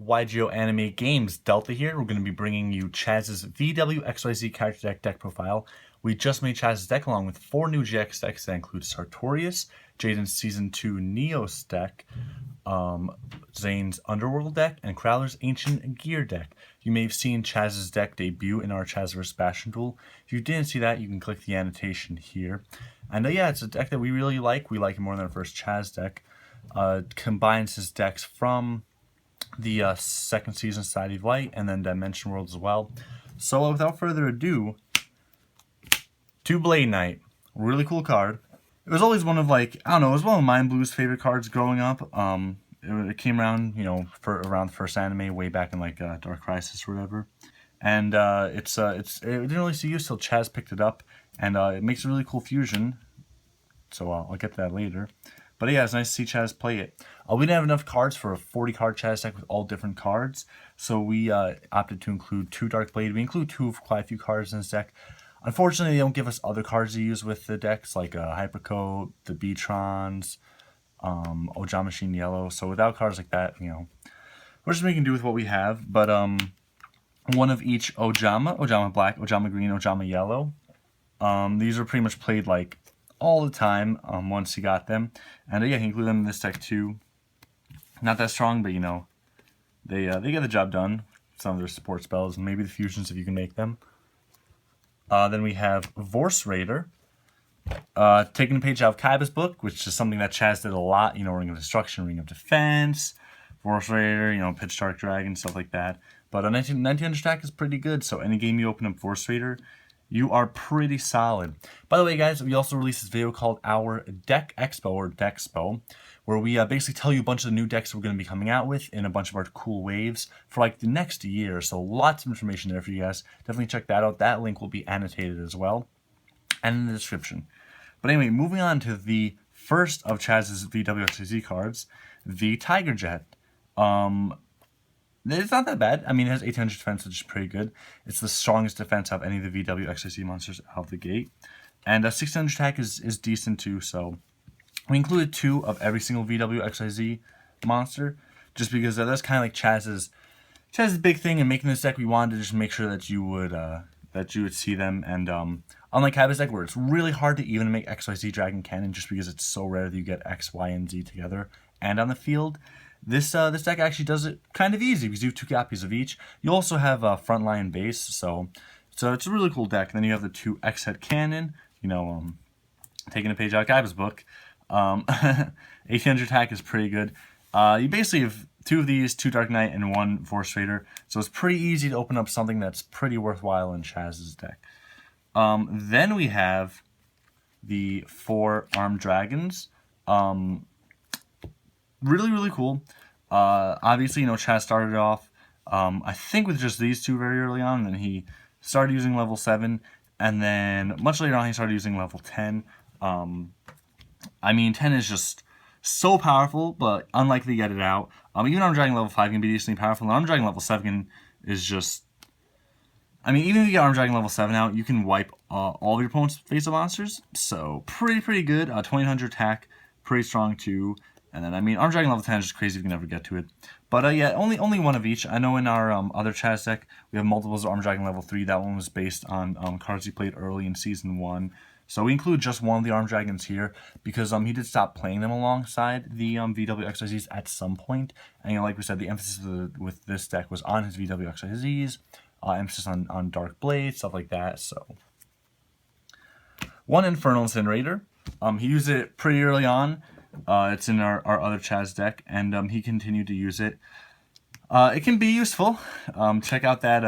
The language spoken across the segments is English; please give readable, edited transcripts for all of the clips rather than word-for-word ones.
YGO Anime Games Delta here. We're going to be bringing you Chazz's VWXYZ character deck profile. We just made Chazz's deck along with 4 new GX decks that include Sartorius, Jaden's Season 2 Neos deck, Zane's Underworld deck, and Crowler's Ancient Gear deck. You may have seen Chazz's deck debut in our Chazz vs. Bastion duel. If you didn't see that, you can click the annotation here. And yeah, it's a deck that we really like. We like it more than our first Chazz deck. Combines his decks from the second season Society of Light and then Dimension World as well. So without further ado, to Blade Knight. Really cool card. It was always one of it was one of Mind Blue's favorite cards growing up. It came around, for around the first anime way back in Dark Crisis or whatever. And it didn't really see use till Chazz picked it up, and it makes a really cool fusion. So I'll get to that later. But yeah, it's nice to see Chazz play it. We didn't have enough cards for a 40-card Chazz deck with all different cards, so we opted to include 2 Dark Blade. We include 2 of quite a few cards in this deck. Unfortunately, they don't give us other cards to use with the decks, like Hypercoat, the Beatrons, Ojama Machine Yellow. So without cards like that, we're just making do with what we have. But one of each Ojama Black, Ojama Green, Ojama Yellow. These are pretty much played all the time once you got them. And yeah, you can include them in this deck too. Not that strong, but they get the job done. Some of their support spells and maybe the fusions if you can make them. Then we have Vorse Raider. Taking a page out of Kaiba's book, which is something that Chazz did a lot. Ring of Destruction, Ring of Defense, Vorse Raider, Pitch Dark Dragon, stuff like that. But a 1900 stack is pretty good, so any game you open up Vorse Raider, you are pretty solid. By the way, guys, we also released this video called our Deck Expo, or Dexpo, where we basically tell you a bunch of the new decks we're going to be coming out with in a bunch of our cool waves for the next year. So lots of information there for you guys. Definitely check that out. That link will be annotated as well and in the description. But anyway, moving on to the first of Chazz's VWXYZ cards, the Tiger Jet. It's not that bad. I mean, it has 800 defense, which is pretty good. It's the strongest defense of any of the VWXYZ monsters out of the gate. And 600 attack is decent too, so we included 2 of every single VWXYZ monster, just because that's kind of like Chazz's big thing in making this deck. We wanted to just make sure that you would see them, and unlike Kaiba's deck, where it's really hard to even make XYZ Dragon Cannon just because it's so rare that you get X, Y, and Z together and on the field, this deck actually does it kind of easy because you have 2 copies of each. You also have Frontline Base, so it's a really cool deck. And then you have the 2 X-Head Cannon, taking a page out of Kaiba's book. 800 attack is pretty good. You basically have 2 of these, 2 Dark Knight, and 1 Vorse Raider. So it's pretty easy to open up something that's pretty worthwhile in Chazz's deck. Then we have the 4 Armed Dragons. Really, really cool. Obviously, Chazz started off, I think with just these 2 very early on, and then he started using level 7, and then much later on he started using level 10. I mean, 10 is just so powerful, but unlikely to get it out. Even Armed Dragon level 5 can be decently powerful, and Armed Dragon level 7 is just... I mean, even if you get Armed Dragon level 7 out, you can wipe all of your opponent's face-up monsters, so pretty good. 2000 attack, pretty strong too. And then, I mean, Armed Dragon level 10 is just crazy if you can never get to it. But yeah, only 1 of each. I know in our other Chazz deck, we have multiples of Armed Dragon level 3. That one was based on cards he played early in Season 1. So we include just 1 of the Armed Dragons here because he did stop playing them alongside the VWXYZs at some point. And like we said, the emphasis with this deck was on his VWXYZs, emphasis on Dark Blade, stuff like that. So 1 Infernal Incinerator. He used it pretty early on. It's in our other Chazz deck, and he continued to use it. It can be useful. Check out that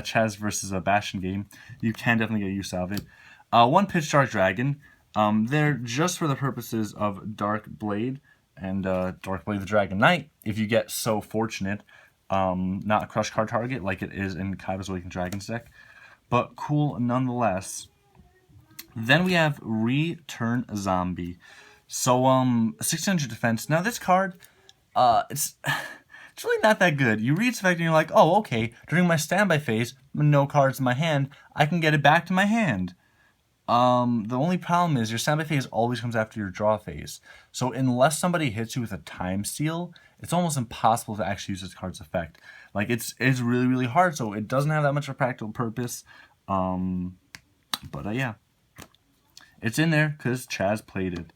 Chazz vs. Bastion game. You can definitely get use out of it. 1 Pitch Dark Dragon. They're just for the purposes of Dark Blade and Dark Blade the Dragon Knight, if you get so fortunate. Not a crush card target like it is in Kaiba's Awakened Dragons deck, but cool nonetheless. Then we have Return Zombie. So 600 defense. Now this card, it's really not that good. You read its effect and you're like, oh, okay. During my standby phase, no cards in my hand, I can get it back to my hand. The only problem is your standby phase always comes after your draw phase. So unless somebody hits you with a time steal, it's almost impossible to actually use this card's effect. Like it's really, really hard, so it doesn't have that much of a practical purpose. But yeah. It's in there because Chazz played it.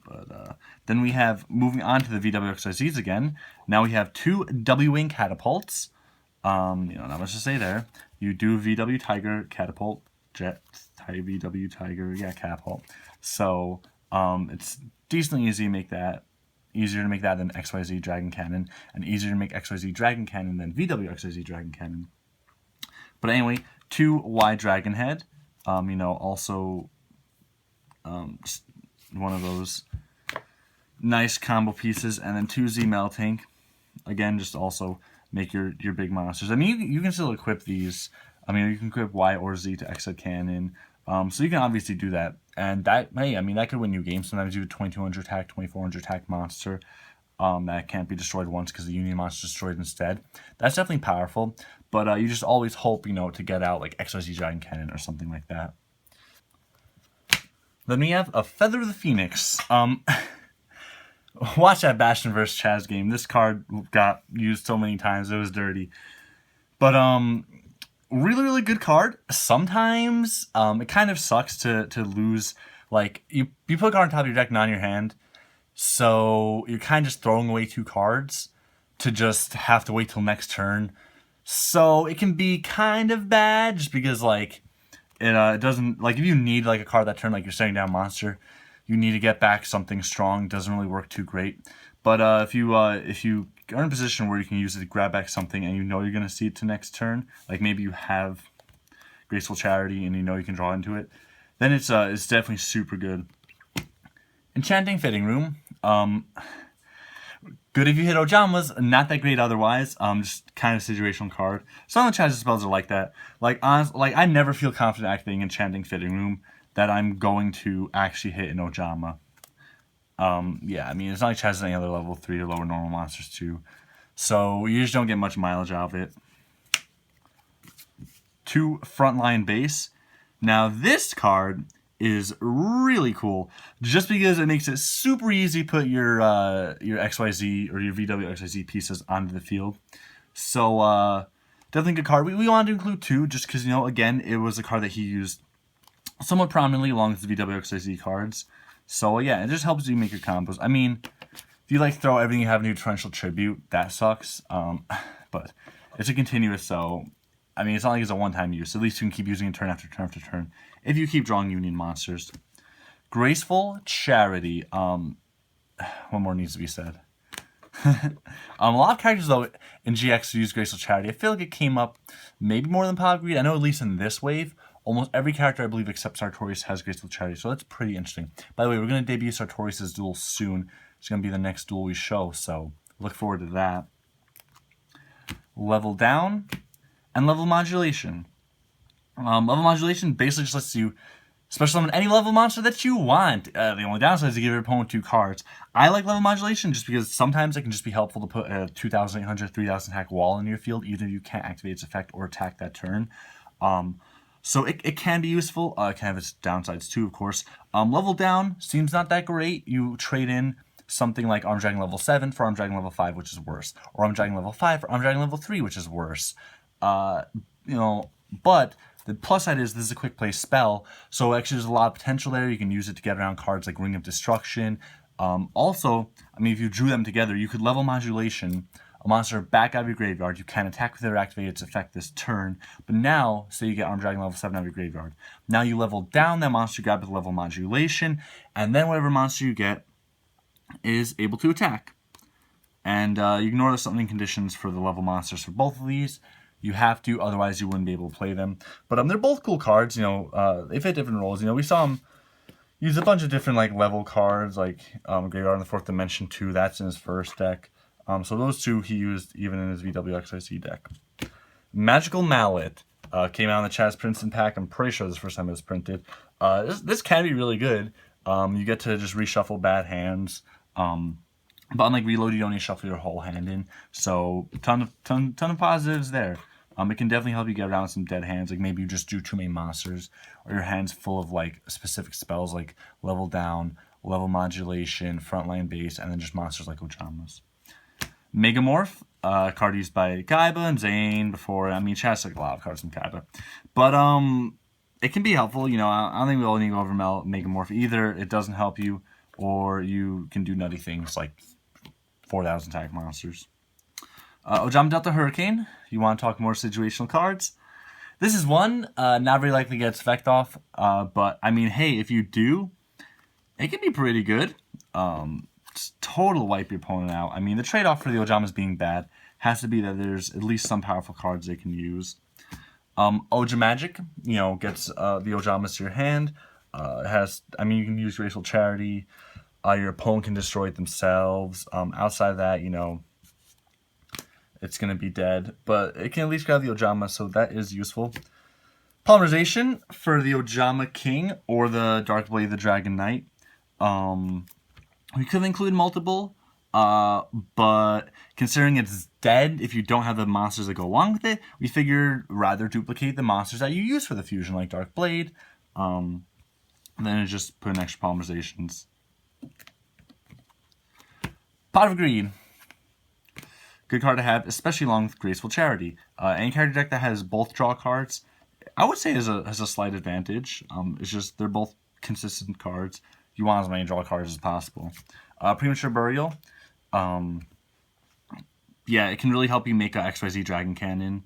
But then we have, moving on to the VWXYZs again, now we have 2 W-Wing catapults. Not much to say there. You do VW Tiger catapult, jet, VW Tiger, yeah, catapult. So it's decently easy to make that. Easier to make that than XYZ Dragon Cannon, and easier to make XYZ Dragon Cannon than VWXYZ Dragon Cannon. But anyway, 2 Y Dragon Head. Also just one of those nice combo pieces, and then 2 Z Metal Tank. Again, just also make your big monsters. I mean, you can still equip these. I mean, you can equip Y or Z to X Cannon. So you can obviously do that. And that, hey, I mean, that could win you games. Sometimes you have a 2200 attack, 2400 attack monster that can't be destroyed once because the Union monster is destroyed instead. That's definitely powerful. But you just always hope, to get out like XYZ Giant Cannon or something like that. Then we have a Feather of the Phoenix. Watch that Bastion vs. Chazz game. This card got used so many times. It was dirty. But really, really good card. Sometimes it kind of sucks to lose. Like, you put a card on top of your deck, not in your hand. So you're kind of just throwing away 2 cards to just have to wait till next turn. So it can be kind of bad just because, like, it doesn't, like, if you need like a card that turn, like you're setting down monster, you need to get back something strong. It doesn't really work too great. But if you are in a position where you can use it to grab back something and you're going to see it to next turn, like maybe you have Graceful Charity and you can draw into it, then it's definitely super good. Enchanting Fitting Room. Good if you hit Ojamas, not that great otherwise. Just kind of situational card. Some of the Chazz spells are like that. Like I never feel confident activating Enchanting Fitting Room that I'm going to actually hit an Ojama. Yeah, I mean, it's not like Chazz has any other level 3 or lower normal monsters too. So you just don't get much mileage out of it. 2 Frontline Base. Now this card is really cool just because it makes it super easy to put your XYZ or your VWXYZ pieces onto the field. So definitely a good card. We wanted to include 2 just because, again, it was a card that he used somewhat prominently along with the VWXYZ cards. So yeah, it just helps you make your combos. I mean, if you throw everything you have into Torrential Tribute, that sucks. But it's a continuous, so I mean, it's not like it's a one-time use. At least you can keep using it turn after turn after turn if you keep drawing Union monsters. Graceful Charity. What more needs to be said? A lot of characters, though, in GX use Graceful Charity. I feel like it came up maybe more than Pop Greed. I know at least in this wave, almost every character, I believe, except Sartorius has Graceful Charity. So that's pretty interesting. By the way, we're going to debut Sartorius' duel soon. It's going to be the next duel we show, so look forward to that. Level Down and Level Modulation. Level Modulation basically just lets you special summon any level monster that you want. The only downside is to give your opponent 2 cards. I like Level Modulation just because sometimes it can just be helpful to put a 2,800, 3,000 attack wall in your field, even if you can't activate its effect or attack that turn. So it can be useful. It can have its downsides too, of course. Level Down seems not that great. You trade in something like Arm Dragon level 7 for Arm Dragon level 5, which is worse. Or Arm Dragon level 5 for Arm Dragon level 3, which is worse. But the plus side is this is a quick play spell, so actually there's a lot of potential there. You can use it to get around cards like Ring of Destruction. Also, I mean, if you drew them together, you could Level Modulation a monster back out of your graveyard. You can attack with it or activate its effect this turn. But now, say you get Arm Dragon level 7 out of your graveyard. Now you level down that monster you grab with Level Modulation, and then whatever monster you get is able to attack. And you ignore the summoning conditions for the level monsters for both of these. You have to, otherwise you wouldn't be able to play them. But they're both cool cards. They fit different roles. We saw them use a bunch of different level cards, like Graveyard in the 4th Dimension 2. That's in his first deck. So those 2 he used even in his VWXYZ deck. Magical Mallet came out in the Chazz Princeton pack. I'm pretty sure this is the first time it was printed. This can be really good. You get to just reshuffle bad hands. But unlike Reload, you don't need to shuffle your whole hand in. So ton of positives there. It can definitely help you get around some dead hands, like maybe you just do too many monsters, or your hand's full of like specific spells like level down, level modulation, frontline base, and then just monsters like Ojamas. Megamorph, card used by Kaiba and Zane before. I mean, Chazz took a lot of cards from Kaiba, but it can be helpful. You know, I don't think we all need to go over Megamorph either. It doesn't help you, or you can do nutty things like 4,000 attack monsters. Ojama Delta Hurricane. You want to talk more situational cards? This is one, not very likely gets effect off, but I mean, hey, if you do, it can be pretty good. Just total wipe your opponent out. I mean, the trade-off for the Ojamas being bad has to be that there's at least some powerful cards they can use. Oja Magic, you know, gets the Ojamas to your hand. You can use Graceful Charity. Your opponent can destroy it themselves. Outside of that, you know, it's going to be dead. But it can at least grab the Ojama, so that is useful. Polymerization for the Ojama King or the Darkblade the Dragon Knight. We could include multiple, but considering it's dead, if you don't have the monsters that go along with it, we figured rather duplicate the monsters that you use for the fusion, like Darkblade, and then just put in extra polymerizations. Pot of Greed. Good card to have, especially along with Graceful Charity. Any character deck that has both draw cards, I would say has a slight advantage. It's just they're both consistent cards. You want as many draw cards as possible. Premature Burial. Yeah, it can really help you make a XYZ Dragon Cannon.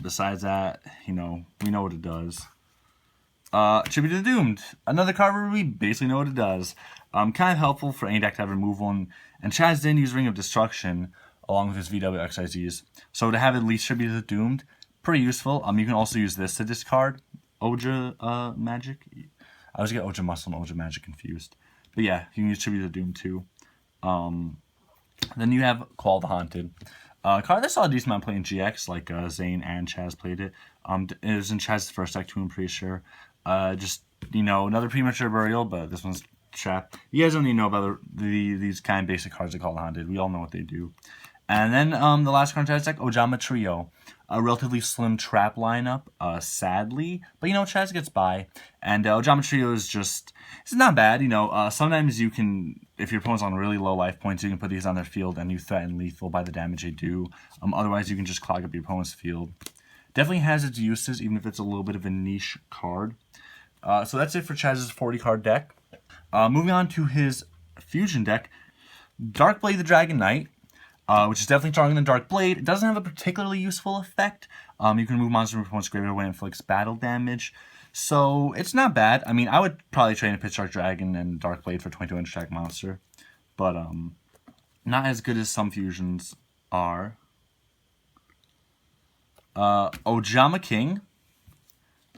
Besides that, you know, we know what it does. Tribute to the Doomed. Another card where we basically know what it does. Kind of helpful for any deck to have removal. And Chazz didn't use Ring of Destruction along with his VWXYZs. So to have at least Tribute to the Doomed, pretty useful. You can also use this to discard Oja Magic. I always get Oja Muscle and Oja Magic confused. But yeah, you can use Tribute to Doom too. Then you have Qual the Haunted. Card that saw a decent amount of play in GX, like Zane and Chazz played it. It was in Chazz's first deck too, I'm pretty sure. Just, you know, another Premature Burial, but this one's trap. You guys don't need to know about these kind of basic cards that Qual the Haunted. We all know what they do. And then the last card in Chazz's deck, Ojama Trio. A relatively slim trap lineup, sadly. But, you know, Chazz gets by. And Ojama Trio is just, it's not bad, you know. Sometimes you can, if your opponent's on really low life points, you can put these on their field and you threaten lethal by the damage they do. Otherwise, you can just clog up your opponent's field. Definitely has its uses, even if it's a little bit of a niche card. So that's it for Chazz's 40-card deck. Moving on to his fusion deck, Darkblade the Dragon Knight. Which is definitely stronger than Darkblade. It doesn't have a particularly useful effect. You can remove monsters from your opponent's graveyard when it inflicts battle damage. So it's not bad. I mean, I would probably train a Pitch Dark Dragon and Darkblade for 22-inch attack monster. But not as good as some fusions are. Ojama King.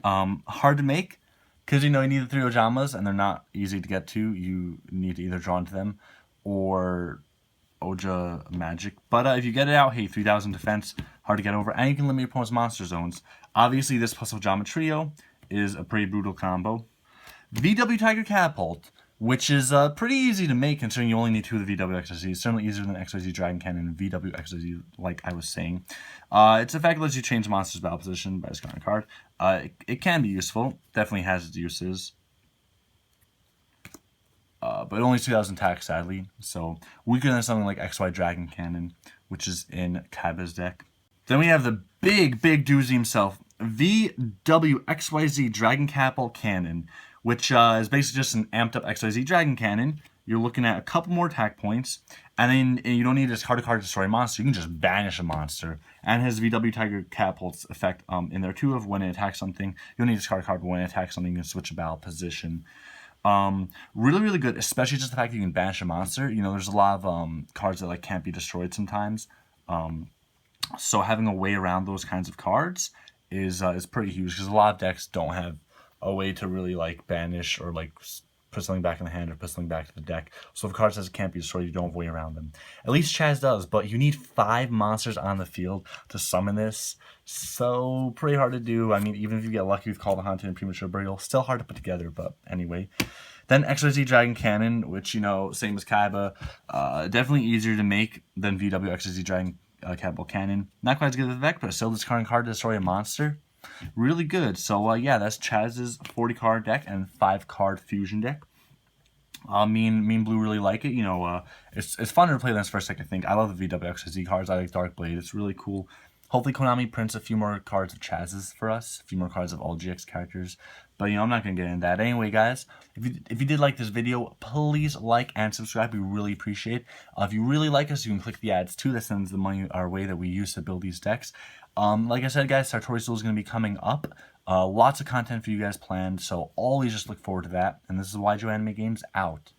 Hard to make. Because, you know, you need the 3 Ojamas and they're not easy to get to. You need to either draw into them or Oja Magic. But if you get it out, hey, 3,000 defense, hard to get over, and you can limit your opponent's monster zones. Obviously, this plus Ojama Trio is a pretty brutal combo. VW Tiger Catapult, which is pretty easy to make considering you only need 2 of the VWXYZ. It's certainly easier than XYZ Dragon Cannon and VWXYZ, like I was saying. Its effect lets you change the monster's battle position by discarding a card. It can be useful. Definitely has its uses. But only 2,000 attack, sadly. So weaker than something like XY Dragon Cannon, which is in Kaiba's deck. Then we have the big doozy himself, VWXYZ Dragon Catapult Cannon, which is basically just an amped up XYZ Dragon Cannon. You're looking at a couple more attack points, and then you don't need to discard a card to destroy a monster. You can just banish a monster. And it has VW Tiger Catapult's effect in there too, of when it attacks something. You don't need to discard a card, but when it attacks something, you can switch a battle position. Really good, especially just the fact that you can banish a monster. You know, there's a lot of cards that like can't be destroyed sometimes. So having a way around those kinds of cards is pretty huge, because a lot of decks don't have a way to really like banish or like put something back in the hand or put something back to the deck. So if a card says it can't be destroyed, you don't have a way around them. At least Chazz does, but you need 5 monsters on the field to summon this. So pretty hard to do. I mean, even if you get lucky with Qual the Haunted and Premature Burial, still hard to put together, but anyway. Then XYZ Dragon Cannon, which, you know, same as Kaiba, definitely easier to make than VWXYZ Dragon Catapult Cannon. Not quite as good as Vec, but still discarding card to destroy a monster. Really good. So yeah, that's Chazz's 40 card deck and 5 card fusion deck. Me and Blue really like it. You know, it's fun to play this first deck, I think. I love the VWXYZ cards. I like Dark Blade. It's really cool. Hopefully Konami prints a few more cards of Chazz's for us. A few more cards of all GX characters. But, you know, I'm not going to get into that. Anyway, guys, if you did like this video, please like and subscribe. We really appreciate it. If you really like us, you can click the ads too. That sends the money our way that we use to build these decks. Like I said, guys, Sartorius Duel is going to be coming up. Lots of content for you guys planned, so always just look forward to that. And this is YJ Anime Games out.